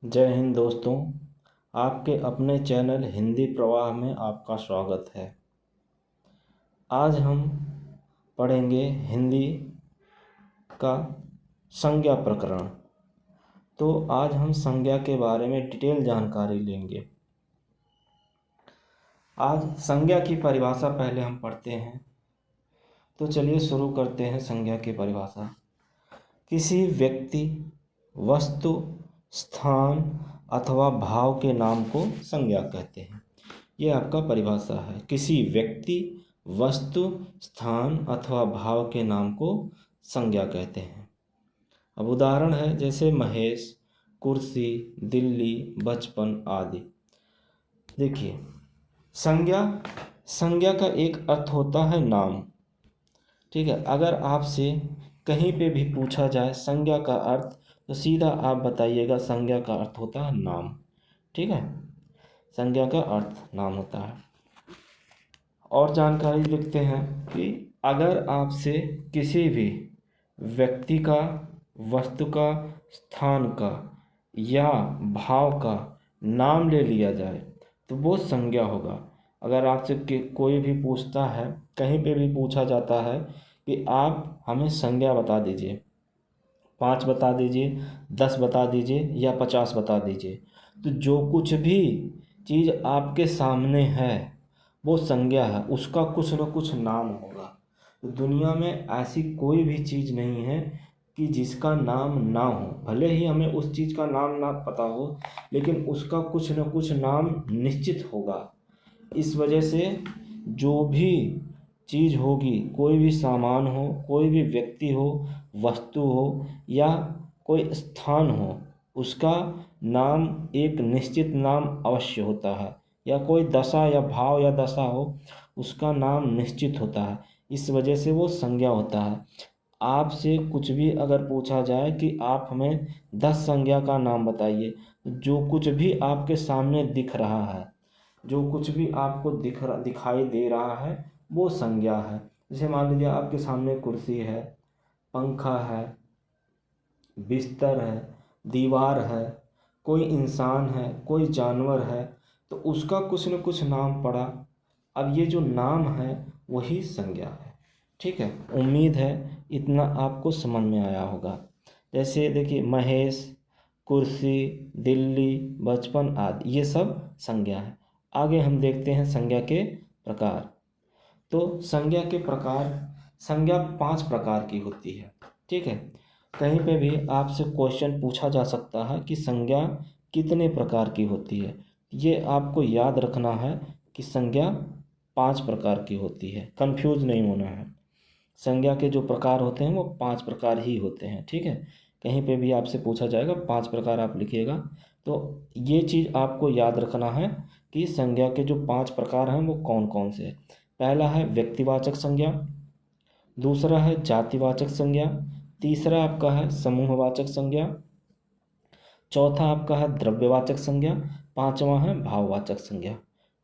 जय हिंद दोस्तों। आपके अपने चैनल हिंदी प्रवाह में आपका स्वागत है। आज हम पढ़ेंगे हिंदी का संज्ञा प्रकरण। तो आज हम संज्ञा के बारे में डिटेल जानकारी लेंगे। आज संज्ञा की परिभाषा पहले हम पढ़ते हैं। तो चलिए शुरू करते हैं संज्ञा की परिभाषा। किसी व्यक्ति, वस्तु, स्थान अथवा भाव के नाम को संज्ञा कहते हैं। ये आपका परिभाषा है। किसी व्यक्ति, वस्तु, स्थान अथवा भाव के नाम को संज्ञा कहते हैं। अब उदाहरण है जैसे महेश, कुर्सी, दिल्ली, बचपन आदि। देखिए, संज्ञा का एक अर्थ होता है नाम। ठीक है, अगर आपसे कहीं पे भी पूछा जाए संज्ञा का अर्थ, तो सीधा आप बताइएगा संज्ञा का अर्थ होता है नाम। ठीक है, संज्ञा का अर्थ नाम होता है। और जानकारी लिखते हैं कि अगर आपसे किसी भी व्यक्ति का, वस्तु का, स्थान का या भाव का नाम ले लिया जाए तो वो संज्ञा होगा। अगर आपसे कोई भी पूछता है, कहीं पे भी पूछा जाता है कि आप हमें संज्ञा बता दीजिए, 5 बता दीजिए, 10 बता दीजिए या 50 बता दीजिए, तो जो कुछ भी चीज़ आपके सामने है वो संज्ञा है। उसका कुछ न कुछ नाम होगा। तो दुनिया में ऐसी कोई भी चीज़ नहीं है कि जिसका नाम ना हो। भले ही हमें उस चीज़ का नाम ना पता हो, लेकिन उसका कुछ न कुछ नाम निश्चित होगा। इस वजह से जो भी चीज़ होगी, कोई भी सामान हो, कोई भी व्यक्ति हो, वस्तु हो या कोई स्थान हो, उसका नाम एक निश्चित नाम अवश्य होता है। या कोई दशा या भाव या दशा हो, उसका नाम निश्चित होता है। इस वजह से वो संज्ञा होता है। आपसे कुछ भी अगर पूछा जाए कि आप हमें 10 संज्ञा का नाम बताइए, जो कुछ भी आपके सामने दिख रहा है, जो कुछ भी आपको दिखाई दे रहा है वो संज्ञा है। जैसे मान लीजिए आपके सामने कुर्सी है, पंखा है, बिस्तर है, दीवार है, कोई इंसान है, कोई जानवर है, तो उसका कुछ न कुछ नाम पड़ा। अब ये जो नाम है वही संज्ञा है। ठीक है, उम्मीद है इतना आपको समझ में आया होगा। जैसे देखिए महेश, कुर्सी, दिल्ली, बचपन आदि, ये सब संज्ञा है। आगे हम देखते हैं संज्ञा के प्रकार। तो संज्ञा के प्रकार, संज्ञा 5 प्रकार की होती है। ठीक है, कहीं पे भी आपसे क्वेश्चन पूछा जा सकता है कि संज्ञा कितने प्रकार की होती है। ये आपको याद रखना है कि संज्ञा 5 प्रकार की होती है। कंफ्यूज नहीं होना है। संज्ञा के जो प्रकार होते हैं वो 5 प्रकार ही होते हैं। ठीक है, कहीं पे भी आपसे पूछा जाएगा 5 प्रकार आप लिखिएगा। तो ये चीज़ आपको याद रखना है कि संज्ञा के जो 5 प्रकार हैं वो कौन कौन से हैं। पहला है व्यक्तिवाचक संज्ञा, दूसरा है जातिवाचक संज्ञा, तीसरा आपका है समूहवाचक संज्ञा, चौथा आपका है द्रव्यवाचक संज्ञा, पांचवा है भाववाचक संज्ञा।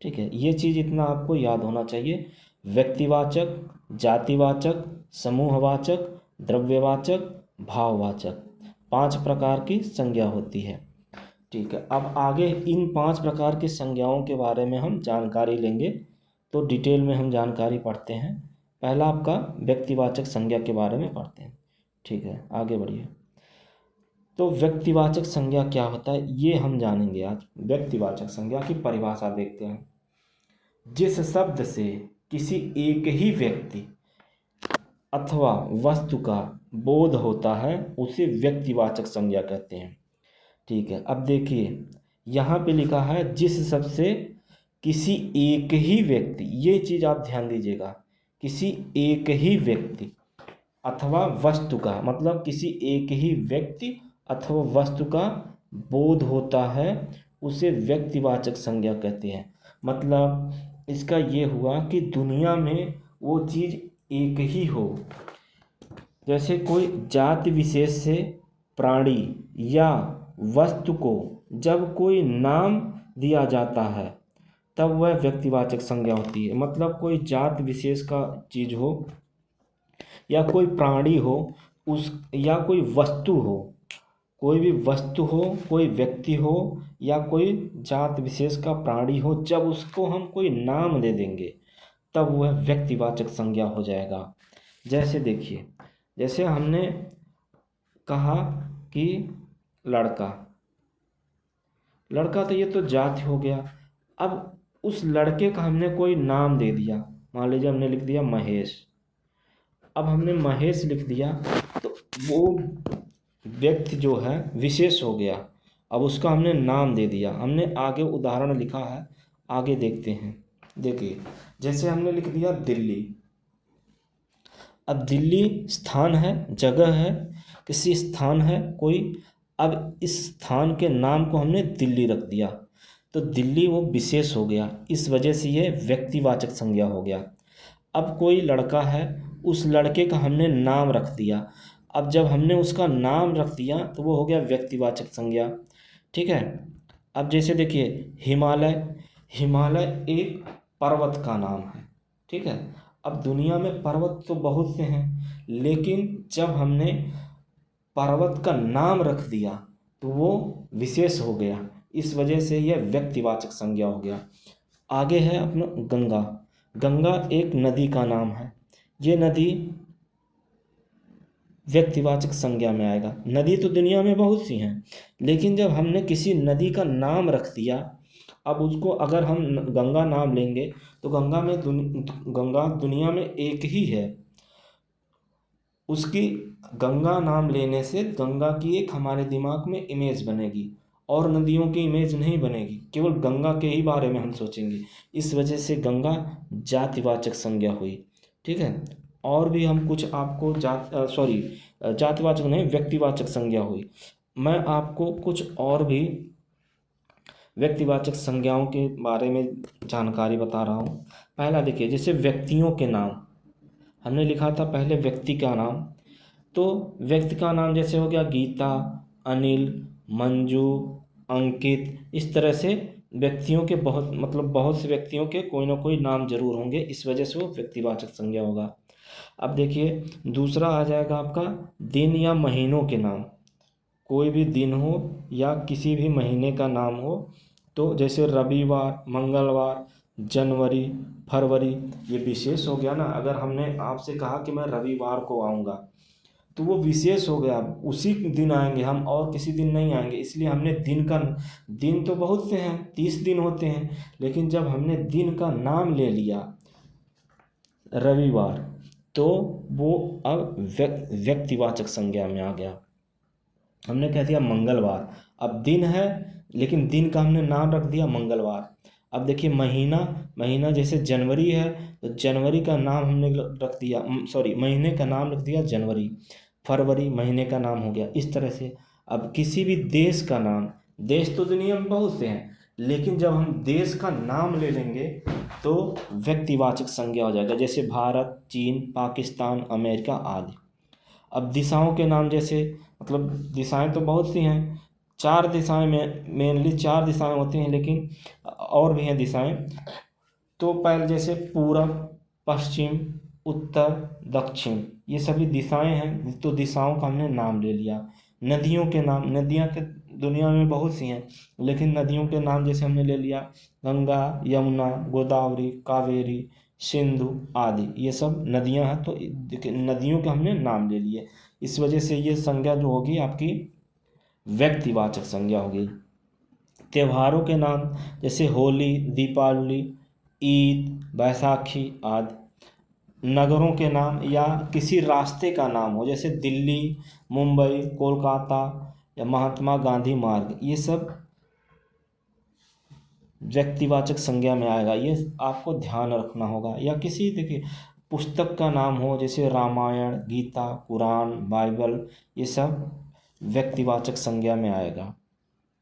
ठीक है, ये चीज़ इतना आपको याद होना चाहिए। व्यक्तिवाचक, जातिवाचक, समूहवाचक, द्रव्यवाचक, भाववाचक, 5 प्रकार की संज्ञा होती है। ठीक है, अब आगे इन 5 प्रकार की संज्ञाओं के बारे में हम जानकारी लेंगे। तो डिटेल में हम जानकारी पढ़ते हैं। पहला आपका व्यक्तिवाचक संज्ञा के बारे में पढ़ते हैं। ठीक है, आगे बढ़िए। तो व्यक्तिवाचक संज्ञा क्या होता है ये हम जानेंगे आज। व्यक्तिवाचक संज्ञा की परिभाषा देखते हैं। जिस शब्द से किसी एक ही व्यक्ति अथवा वस्तु का बोध होता है उसे व्यक्तिवाचक संज्ञा कहते हैं। ठीक है, अब देखिए यहाँ पे लिखा है जिस शब्द से किसी एक ही व्यक्ति, ये चीज़ आप ध्यान दीजिएगा, किसी एक ही व्यक्ति अथवा वस्तु का, मतलब किसी एक ही व्यक्ति अथवा वस्तु का बोध होता है उसे व्यक्तिवाचक संज्ञा कहते हैं। मतलब इसका ये हुआ कि दुनिया में वो चीज़ एक ही हो। जैसे कोई जाति विशेष से प्राणी या वस्तु को जब कोई नाम दिया जाता है तब वह व्यक्तिवाचक संज्ञा होती है। मतलब कोई जाति विशेष का चीज़ हो या कोई प्राणी हो, उस या कोई वस्तु हो, कोई भी वस्तु हो, कोई व्यक्ति हो या कोई जात विशेष का प्राणी हो, जब उसको हम कोई नाम दे देंगे तब वह व्यक्तिवाचक संज्ञा हो जाएगा। जैसे देखिए, जैसे हमने कहा कि लड़का, लड़का तो ये तो जाति हो गया। अब उस लड़के का हमने कोई नाम दे दिया, मान लीजिए हमने लिख दिया महेश। अब हमने महेश लिख दिया तो वो व्यक्ति जो है विशेष हो गया। अब उसका हमने नाम दे दिया, हमने आगे उदाहरण लिखा है, आगे देखते हैं। देखिए, जैसे हमने लिख दिया दिल्ली। अब दिल्ली स्थान है, जगह है, किसी स्थान है कोई। अब इस स्थान के नाम को हमने दिल्ली रख दिया तो दिल्ली वो विशेष हो गया, इस वजह से ये व्यक्तिवाचक संज्ञा हो गया। अब कोई लड़का है, उस लड़के का हमने नाम रख दिया। अब जब हमने उसका नाम रख दिया तो वो हो गया व्यक्तिवाचक संज्ञा। ठीक है। अब जैसे देखिए हिमालय, हिमालय एक पर्वत का नाम है। ठीक है। अब दुनिया में पर्वत तो बहुत से हैं, लेकिन जब हमने पर्वत का नाम रख दिया तो वो विशेष हो गया, इस वजह से यह व्यक्तिवाचक संज्ञा हो गया। आगे है अपना गंगा। गंगा एक नदी का नाम है, ये नदी व्यक्तिवाचक संज्ञा में आएगा। नदी तो दुनिया में बहुत सी हैं, लेकिन जब हमने किसी नदी का नाम रख दिया, अब उसको अगर हम गंगा नाम लेंगे तो गंगा दुनिया में एक ही है। उसकी गंगा नाम लेने से गंगा की एक हमारे दिमाग में इमेज बनेगी और नदियों की इमेज नहीं बनेगी, केवल गंगा के ही बारे में हम सोचेंगे। इस वजह से गंगा जातिवाचक संज्ञा हुई। ठीक है। और भी हम कुछ आपको जातिवाचक नहीं, व्यक्तिवाचक संज्ञा हुई। मैं आपको कुछ और भी व्यक्तिवाचक संज्ञाओं के बारे में जानकारी बता रहा हूँ। पहला देखिए, जैसे व्यक्तियों के नाम हमने लिखा था पहले व्यक्ति का नाम, तो व्यक्ति का नाम जैसे हो गया गीता, अनिल, मंजू, अंकित। इस तरह से व्यक्तियों के बहुत से व्यक्तियों के कोई ना कोई नाम जरूर होंगे, इस वजह से वो व्यक्तिवाचक संज्ञा होगा। अब देखिए दूसरा आ जाएगा आपका दिन या महीनों के नाम। कोई भी दिन हो या किसी भी महीने का नाम हो, तो जैसे रविवार, मंगलवार, जनवरी, फरवरी, ये विशेष हो गया ना। अगर हमने आपसे कहा कि मैं रविवार को आऊँगा तो वो विशेष हो गया, उसी दिन आएंगे हम और किसी दिन नहीं आएंगे। इसलिए हमने दिन तो बहुत से हैं, 30 दिन होते हैं, लेकिन जब हमने दिन का नाम ले लिया रविवार तो वो अब व्यक्तिवाचक संज्ञा में आ गया। हमने कह दिया मंगलवार, अब दिन है लेकिन दिन का हमने नाम रख दिया मंगलवार। अब देखिए महीना जैसे जनवरी है तो जनवरी का नाम हमने रख दिया, महीने का नाम रख दिया जनवरी। फरवरी महीने का नाम हो गया। इस तरह से अब किसी भी देश का नाम, देश तो दुनिया में बहुत से हैं, लेकिन जब हम देश का नाम ले लेंगे तो व्यक्तिवाचक संज्ञा हो जाएगा। जैसे भारत, चीन, पाकिस्तान, अमेरिका आदि। अब दिशाओं के नाम जैसे दिशाएं तो बहुत सी हैं, 4 दिशाएं में मेनली 4 दिशाएं होती हैं, लेकिन और भी हैं दिशाएं। तो पहले जैसे पूरब, पश्चिम, उत्तर, दक्षिण, ये सभी दिशाएं हैं, तो दिशाओं का हमने नाम ले लिया। नदियों के नाम, नदियां तो दुनिया में बहुत सी हैं, लेकिन नदियों के नाम जैसे हमने ले लिया गंगा, यमुना, गोदावरी, कावेरी, सिंधु आदि, ये सब नदियां हैं। तो देखिए नदियों के हमने नाम ले लिए, इस वजह से ये संज्ञा जो होगी आपकी व्यक्तिवाचक संज्ञा होगी। त्योहारों के नाम जैसे होली, दीपावली, ईद, बैसाखी आदि। नगरों के नाम या किसी रास्ते का नाम हो, जैसे दिल्ली, मुंबई, कोलकाता या महात्मा गांधी मार्ग, ये सब व्यक्तिवाचक संज्ञा में आएगा, ये आपको ध्यान रखना होगा। या किसी देखिए पुस्तक का नाम हो, जैसे रामायण, गीता, कुरान, बाइबल, ये सब व्यक्तिवाचक संज्ञा में आएगा।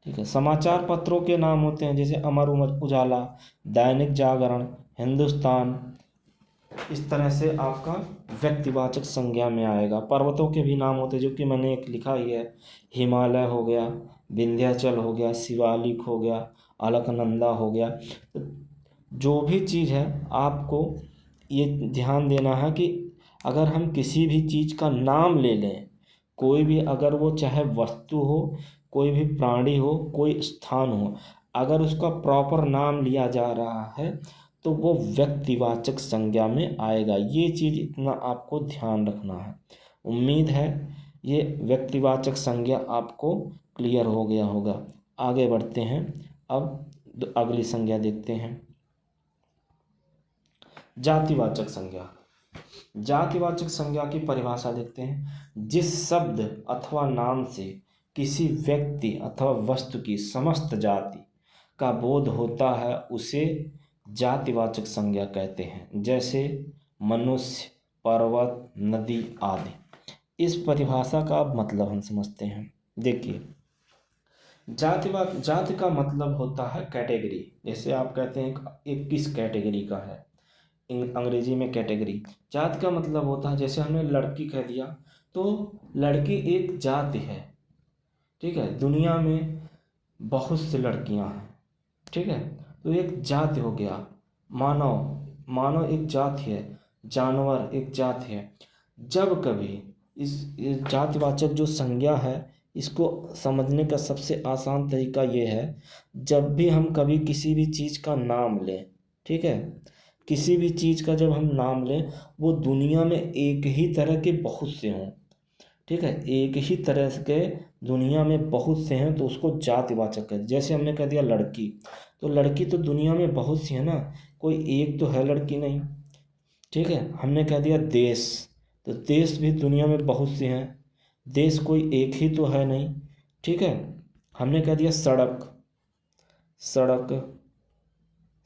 ठीक है। समाचार पत्रों के नाम होते हैं, जैसे अमर उजाला, दैनिक जागरण, हिंदुस्तान। इस तरह से आपका व्यक्तिवाचक संज्ञा में आएगा। पर्वतों के भी नाम होते हैं, जो कि मैंने एक लिखा ही है, हिमालय हो गया, विंध्याचल हो गया, शिवालिक हो गया, अलकनंदा हो गया। तो जो भी चीज़ है आपको ये ध्यान देना है कि अगर हम किसी भी चीज़ का नाम ले लें कोई भी अगर वो चाहे वस्तु हो, कोई भी प्राणी हो, कोई स्थान हो, अगर उसका प्रॉपर नाम लिया जा रहा है तो वो व्यक्तिवाचक संज्ञा में आएगा। ये चीज़ इतना आपको ध्यान रखना है। उम्मीद है ये व्यक्तिवाचक संज्ञा आपको क्लियर हो गया होगा। आगे बढ़ते हैं। अब अगली संज्ञा देखते हैं, जातिवाचक संज्ञा। जातिवाचक संज्ञा की परिभाषा देखते हैं। जिस शब्द अथवा नाम से किसी व्यक्ति अथवा वस्तु की समस्त जाति का बोध होता है उसे जातिवाचक संज्ञा कहते हैं। जैसे मनुष्य, पर्वत, नदी आदि। इस परिभाषा का अब मतलब हम समझते हैं। देखिए, जाति का मतलब होता है कैटेगरी। जैसे आप कहते हैं एक किस कैटेगरी का है, अंग्रेजी में कैटेगरी। जात का मतलब होता है, जैसे हमने लड़की कह दिया तो लड़की एक जाति है। ठीक है, दुनिया में बहुत से लड़कियां हैं। ठीक है, तो एक जाति हो गया। मानव एक जाति है, जानवर एक जाति है। जब कभी इस जातिवाचक जो संज्ञा है, इसको समझने का सबसे आसान तरीका ये है, जब भी हम कभी किसी भी चीज़ का नाम लें, ठीक है, किसी भी चीज़ का जब हम नाम लें, वो दुनिया में एक ही तरह के बहुत से हों, ठीक है, एक ही तरह के दुनिया में बहुत से हैं तो उसको जातिवाचक है। जैसे हमने कह दिया लड़की, तो लड़की तो दुनिया में बहुत सी है ना, कोई एक तो है लड़की नहीं। ठीक है, हमने कह दिया देश, तो देश भी दुनिया में बहुत से हैं, देश कोई एक ही तो है नहीं। ठीक है, हमने कह दिया सड़क, सड़क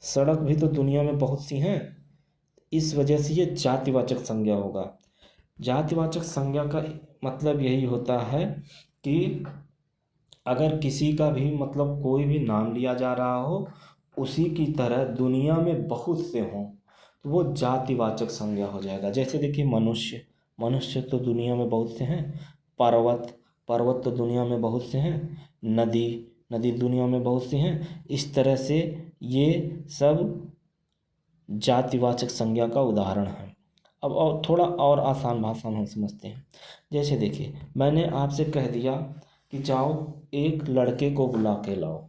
सड़क भी तो दुनिया में बहुत सी हैं। इस वजह से ये जातिवाचक संज्ञा होगा। जातिवाचक संज्ञा का मतलब यही होता है कि अगर किसी का भी मतलब कोई भी नाम लिया जा रहा हो, उसी की तरह दुनिया में बहुत से हों तो वो जातिवाचक संज्ञा हो जाएगा। जैसे देखिए मनुष्य, मनुष्य तो दुनिया में बहुत से हैं। पर्वत, पर्वत तो दुनिया में बहुत से हैं। नदी, नदी दुनिया में बहुत से हैं। इस तरह से ये सब जातिवाचक संज्ञा का उदाहरण है। अब और थोड़ा और आसान भाषा में हम समझते हैं। जैसे देखिए, मैंने आपसे कह दिया कि जाओ एक लड़के को बुला के लाओ।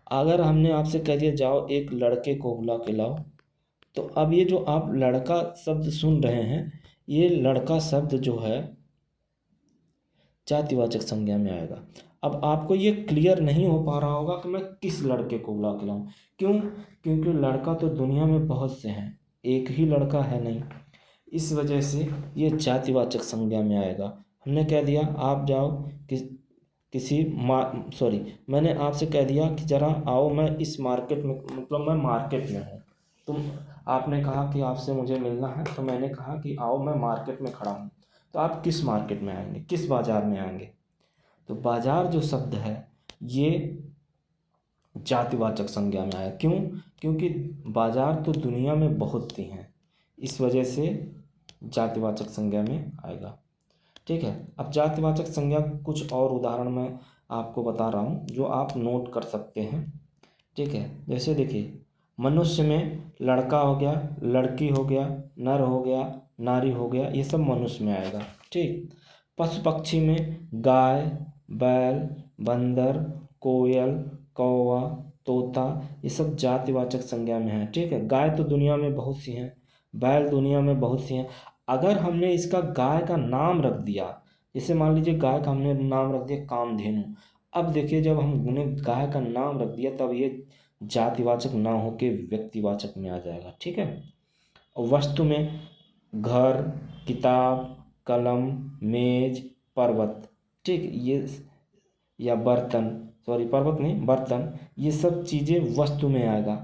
अगर हमने आपसे कह दिया जाओ एक लड़के को बुला के लाओ, तो अब ये जो आप लड़का शब्द सुन रहे हैं, ये लड़का शब्द जो है जातिवाचक संज्ञा में आएगा। अब आपको ये क्लियर नहीं हो पा रहा होगा कि मैं किस लड़के को बुला के लाऊं। क्यों? क्योंकि लड़का तो दुनिया में बहुत से हैं, एक ही लड़का है नहीं। इस वजह से ये जातिवाचक संज्ञा में आएगा। हमने कह दिया आप जाओ किसी सॉरी, मैंने आपसे कह दिया कि ज़रा आओ, मैं इस मार्केट में, मतलब मैं मार्केट में हूँ। तुम, आपने कहा कि आपसे मुझे मिलना है, तो मैंने कहा कि आओ मैं मार्केट में खड़ा हूँ। तो आप किस मार्केट में आएंगे, किस बाज़ार में आएंगे? तो बाज़ार जो शब्द है ये जातिवाचक संज्ञा में आया। क्यों? क्योंकि बाज़ार तो दुनिया में बहुत सी हैं, इस वजह से जातिवाचक संज्ञा में आएगा। ठीक है, अब जातिवाचक संज्ञा कुछ और उदाहरण मैं आपको बता रहा हूँ जो आप नोट कर सकते हैं। ठीक है, जैसे देखिए मनुष्य में लड़का हो गया, लड़की हो गया, नर हो गया, नारी हो गया, ये सब मनुष्य में आएगा। ठीक, पशु पक्षी में गाय, बैल, बंदर, कोयल, कौवा, तोता, ये सब जातिवाचक संज्ञा में है। ठीक है, गाय तो दुनिया में बहुत सी हैं, बैल दुनिया में बहुत सी हैं। अगर हमने इसका गाय का नाम रख दिया, जैसे मान लीजिए गाय का हमने नाम रख दिया कामधेनु, अब देखिए जब हमने गाय का नाम रख दिया तब ये जातिवाचक ना होके व्यक्तिवाचक में आ जाएगा। ठीक है, और वस्तु में घर, किताब, कलम, मेज, पर्वत, ठीक, ये या बर्तन, सॉरी पर्वत नहीं बर्तन, ये सब चीज़ें वस्तु में आएगा।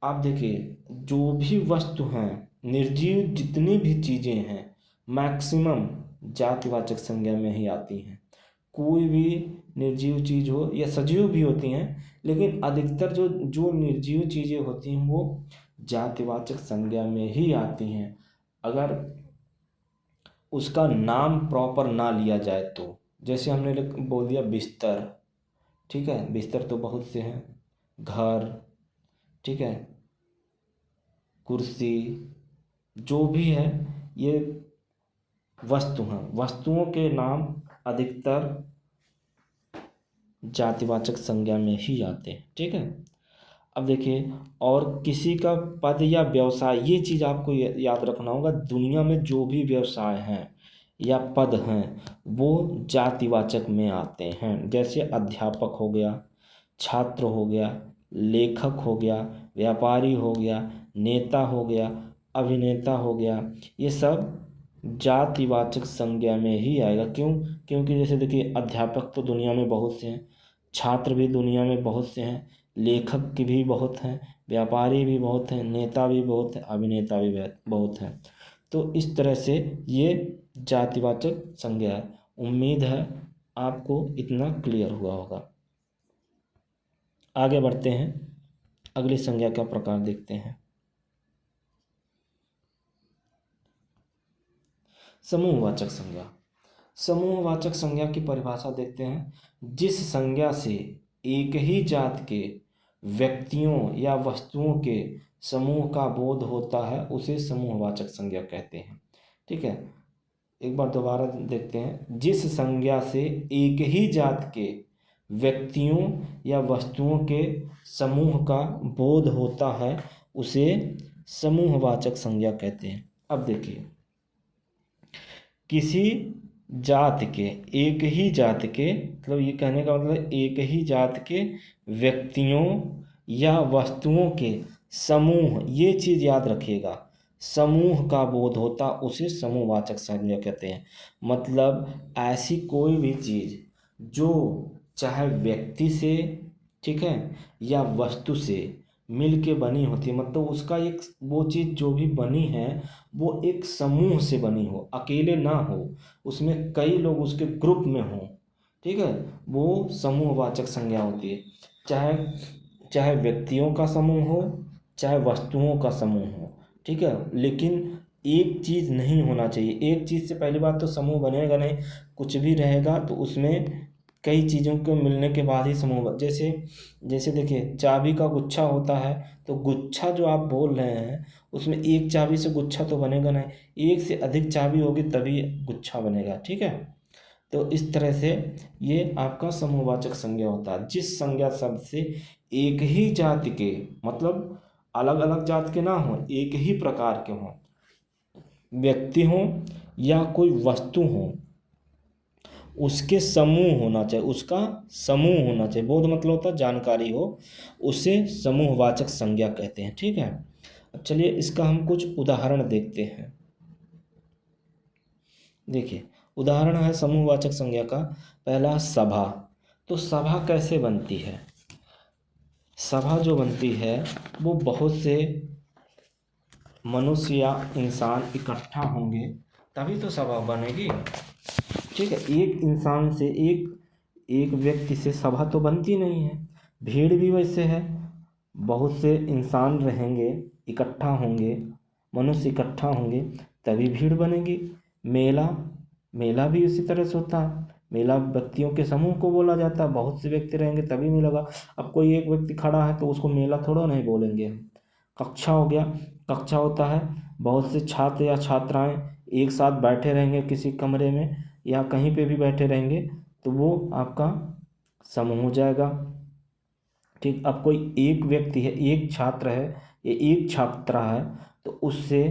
आप देखिए जो भी वस्तु हैं, निर्जीव जितनी भी चीज़ें हैं, मैक्सिमम जातिवाचक संज्ञा में ही आती हैं। कोई भी निर्जीव चीज़ हो या सजीव भी होती हैं, लेकिन अधिकतर जो जो निर्जीव चीज़ें होती हैं वो जातिवाचक संज्ञा में ही आती हैं, अगर उसका नाम प्रॉपर ना लिया जाए तो। जैसे हमने बोल दिया बिस्तर, ठीक है, बिस्तर तो बहुत से हैं। घर, ठीक है, कुर्सी, जो भी है ये वस्तु हैं, वस्तुओं के नाम अधिकतर जातिवाचक संज्ञा में ही आते हैं। ठीक है। अब देखिए, और किसी का पद या व्यवसाय, ये चीज़ आपको याद रखना होगा। दुनिया में जो भी व्यवसाय हैं या पद हैं वो जातिवाचक में आते हैं। जैसे अध्यापक हो गया, छात्र हो गया, लेखक हो गया, व्यापारी हो गया, नेता हो गया, अभिनेता हो गया, ये सब जातिवाचक संज्ञा में ही आएगा। क्यों? क्योंकि जैसे देखिए, अध्यापक तो दुनिया में बहुत से हैं, छात्र भी दुनिया में बहुत से हैं, लेखक की भी बहुत हैं, व्यापारी भी बहुत हैं, नेता भी बहुत हैं, अभिनेता भी बहुत हैं। तो इस तरह से ये जातिवाचक संज्ञा है। उम्मीद है आपको इतना क्लियर हुआ होगा। आगे बढ़ते हैं, अगली संज्ञा का प्रकार देखते हैं। समूहवाचक संज्ञा। समूहवाचक संज्ञा की परिभाषा देखते हैं। जिस संज्ञा से एक ही जात के व्यक्तियों या वस्तुओं के समूह का बोध होता है उसे समूहवाचक संज्ञा कहते हैं। ठीक है, एक बार दोबारा देखते हैं। जिस संज्ञा से एक ही जात के व्यक्तियों या वस्तुओं के समूह का बोध होता है उसे समूहवाचक संज्ञा कहते हैं। अब देखिए, किसी जात के, एक ही जात के, मतलब ये कहने का मतलब एक ही जात के व्यक्तियों या वस्तुओं के समूह, ये चीज़ याद रखिएगा, समूह का बोध होता उसे समूहवाचक संज्ञा कहते हैं। मतलब ऐसी कोई भी चीज़ जो चाहे व्यक्ति से, ठीक है, या वस्तु से मिल के बनी होती है, मतलब उसका एक, वो चीज़ जो भी बनी है वो एक समूह से बनी हो, अकेले ना हो, उसमें कई लोग उसके ग्रुप में हों, ठीक है, वो समूहवाचक संज्ञा होती है। चाहे चाहे व्यक्तियों का समूह हो, चाहे वस्तुओं का समूह हो, ठीक है, लेकिन एक चीज़ नहीं होना चाहिए। एक चीज़ से पहली बात तो समूह बनेगा नहीं, कुछ भी रहेगा तो उसमें कई चीज़ों के मिलने के बाद ही समूह। जैसे जैसे देखिए, चाबी का गुच्छा होता है, तो गुच्छा जो आप बोल रहे हैं उसमें एक चाबी से गुच्छा तो बनेगा नहीं, एक से अधिक चाबी होगी तभी गुच्छा बनेगा। ठीक है, तो इस तरह से ये आपका समूहवाचक संज्ञा होता है। जिस संज्ञा शब्द से एक ही जाति के, मतलब अलग अलग जात के ना हो, एक ही प्रकार के हों, व्यक्ति हों या कोई वस्तु हो, उसके समूह होना चाहिए, उसका समूह होना चाहिए। बोध मतलब होता है जानकारी हो, उसे समूहवाचक संज्ञा कहते हैं। ठीक है, अब चलिए इसका हम कुछ उदाहरण देखते हैं। देखिए, उदाहरण है समूहवाचक संज्ञा का। पहला, सभा। तो सभा कैसे बनती है? सभा जो बनती है वो बहुत से मनुष्य या इंसान इकट्ठा होंगे तभी तो सभा बनेगी। ठीक है, एक इंसान से, एक व्यक्ति से सभा तो बनती नहीं है। भीड़ भी वैसे है, बहुत से इंसान रहेंगे, इकट्ठा होंगे, मनुष्य इकट्ठा होंगे तभी भीड़ बनेगी। मेला, मेला भी उसी तरह से होता है। मेला व्यक्तियों के समूह को बोला जाता है, बहुत से व्यक्ति रहेंगे तभी मेला होगा। अब कोई एक व्यक्ति खड़ा है तो उसको मेला थोड़ा नहीं बोलेंगे। कक्षा हो गया, कक्षा होता है, बहुत से छात्र या छात्राएं एक साथ बैठे रहेंगे किसी कमरे में या कहीं पे भी बैठे रहेंगे तो वो आपका समूह हो जाएगा। ठीक, अब कोई एक व्यक्ति है, एक छात्र है या एक छात्रा है तो उससे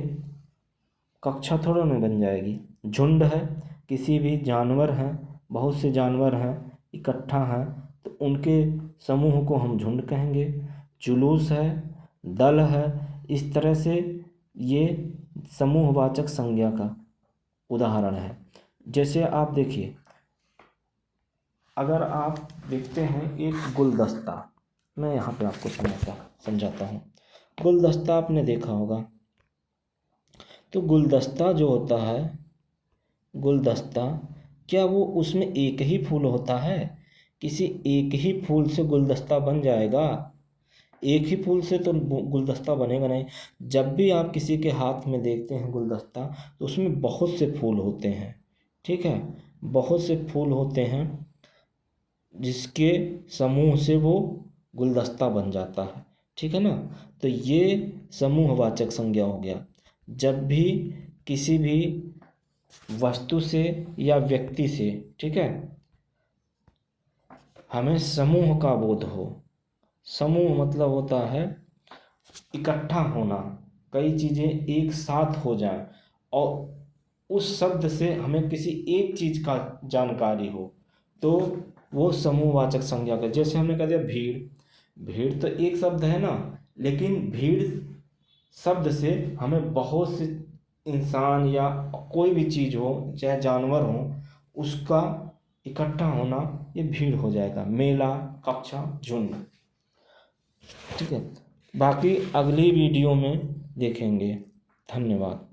कक्षा थोड़ा नहीं बन जाएगी। झुंड है, किसी भी जानवर हैं, बहुत से जानवर हैं, इकट्ठा हैं तो उनके समूह को हम झुंड कहेंगे। जुलूस है, दल है, इस तरह से ये समूहवाचक संज्ञा का उदाहरण है। जैसे आप देखिए, अगर आप देखते हैं एक गुलदस्ता, मैं यहाँ पे आपको समझाता हूँ। गुलदस्ता आपने देखा होगा, तो गुलदस्ता जो होता है, गुलदस्ता, क्या वो उसमें एक ही फूल होता है? किसी एक ही फूल से गुलदस्ता बन जाएगा? एक ही फूल से तो गुलदस्ता बनेगा नहीं। जब भी आप किसी के हाथ में देखते हैं गुलदस्ता तो उसमें बहुत से फूल होते हैं। ठीक है, बहुत से फूल होते हैं जिसके समूह से वो गुलदस्ता बन जाता है। ठीक है ना, तो ये समूहवाचक संज्ञा हो गया। जब भी किसी भी वस्तु से या व्यक्ति से, ठीक है, हमें समूह का बोध हो। समूह मतलब होता है इकट्ठा होना, कई चीज़ें एक साथ हो जाएं और उस शब्द से हमें किसी एक चीज़ का जानकारी हो, तो वो समूहवाचक संज्ञा का। जैसे हमने कह दिया भीड़, भीड़ तो एक शब्द है ना, लेकिन भीड़ शब्द से हमें बहुत से इंसान या कोई भी चीज़ हो, चाहे जानवर हो, उसका इकट्ठा होना, ये भीड़ हो जाएगा। मेला, कक्षा, झुंड, ठीक है। बाकी अगली वीडियो में देखेंगे। धन्यवाद।